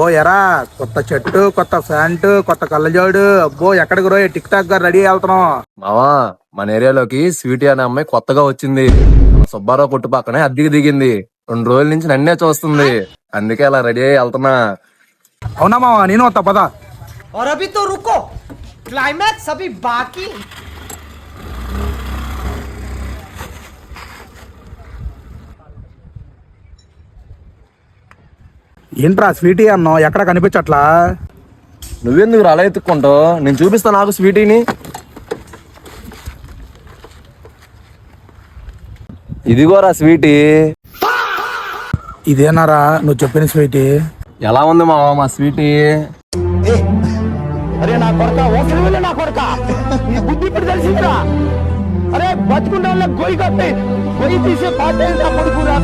ఓ ఎరా, కొత్త చెట్టు, కొత్త ప్యాంటు, కొత్త కళ్ళజోడు. అబ్బో ఎక్కడికి రోయ్, టిక్ టాక్ గా రెడీ వెళ్తున్నాం. మావా, మన ఏరియాలోకి స్వీటీ అనే అమ్మాయి కొత్తగా వచ్చింది. మన సుబ్బారావు కొట్టు పక్కనే అద్దెకి దిగింది. 2 రోజుల నుంచి నన్నే చూస్తుంది. అందుకే అలా రెడీ అయ్యి వెళ్తున్నా. అవునా మావా, నేను వస్తా పద. और अभी तो रुको, क्लाइमैक्स अभी बाकी। ఏంట్రా స్వీటీ అన్నావు, ఎక్కడ కనిపించట్లా? నువ్వెందుకు అలా ఎత్తుక్కుంటావు? నేను చూపిస్తా నాకు స్వీటీని. ఇదిగోరా స్వీటీ. ఇదేనారా నువ్వు చెప్పిన స్వీటీ? ఎలా ఉంది మావా మా స్వీటీ? అరే నా కొడక, ఓసలి వెళ్ళి నా కొడక, నీ బుద్ధి ఇప్పుడు తెలిసిందిరా. అరే బతుకున్న వాళ్ళకి గొయ్యి కట్టి గొయ్యి తీసే పాట నా కొడుకురా.